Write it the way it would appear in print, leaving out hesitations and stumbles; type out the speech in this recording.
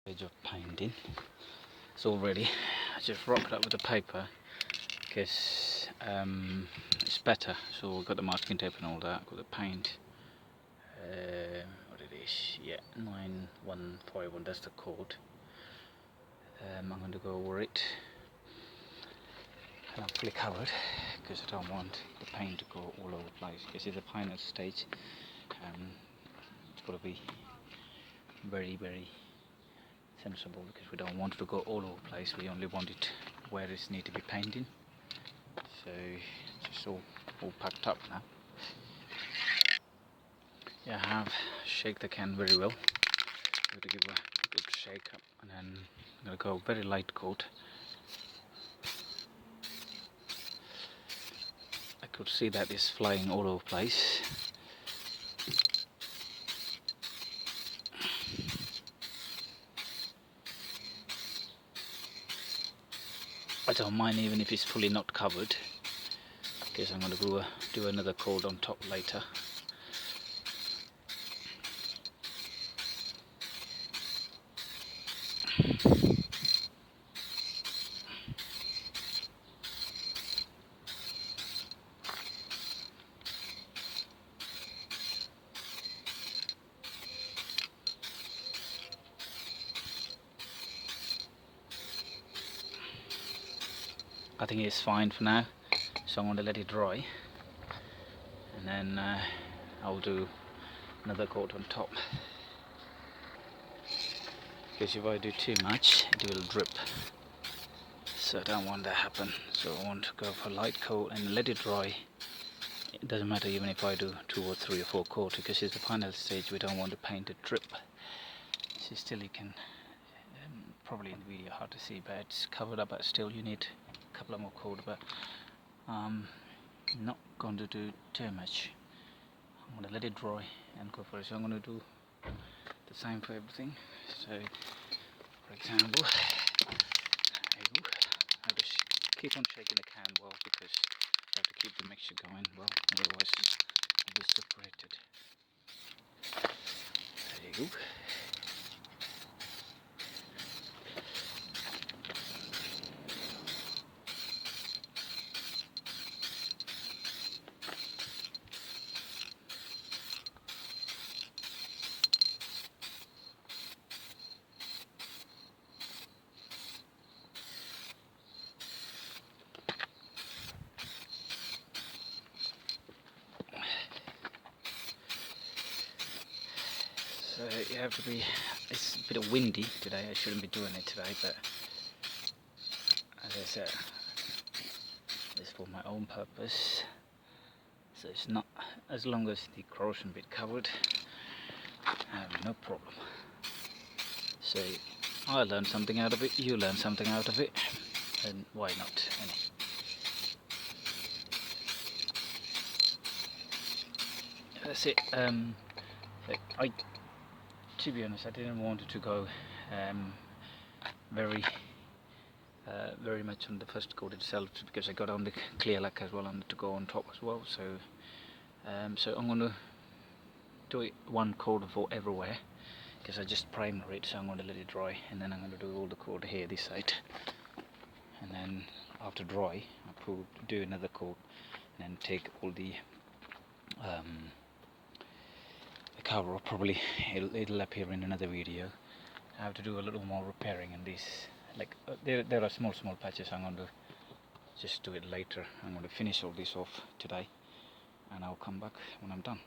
Of painting. It's all ready. I just rocked up with the paper because it's better. So we've got the masking tape and all that. Got the paint. What it is? Yeah, 9151. That's the code. I'm going to go over it. And I'm fully covered because I don't want the paint to go all over the place. Because it's a final stage. It's got to be very sensible, because we don't want it to go all over the place. We only want it where it needs to be painting. So it's just all packed up now. Yeah, I have shake the can very well. I'm going to give a good shake up, and then I'm going to go very light coat. I could see that it's flying all over the place. I don't mind even if it's fully not covered, because I'm going to do another coat on top later. I think it's fine for now, so I'm going to let it dry, and then I'll do another coat on top, because if I do too much it will drip, so I don't want that to happen. So I want to go for a light coat and let it dry. It doesn't matter even if I do 2 or 3 or 4 coats, because it's the final stage. We don't want the paint to drip. So still you can probably in the video hard to see, but it's covered up, but still you need a couple of more coats. But not going to do too much. I'm going to let it dry and go for it. So I'm going to do the same for everything. So for example, I just keep on shaking the can well, because I have to keep the mixture going well, otherwise it'll be separated. There you go. So you have to be, it's a bit windy today. I shouldn't be doing it today, but as I said, it's for my own purpose. So it's not, as long as the corrosion bit covered, I have no problem. So I learned something out of it, you learn something out of it, and why not? That's it. To be honest, I didn't want it to go very much on the first coat itself, because I got on the clear lacquer as well, and to go on top as well. So so I'm going to do it one coat for everywhere, because I just primer it. So I'm going to let it dry, and then I'm going to do all the coat here this side, and then after dry I do another coat, and then take all the cover off. Probably it'll appear in another video. I have to do a little more repairing in this. Like there are small patches. I'm going to just do it later. I'm going to finish all this off today, and I'll come back when I'm done.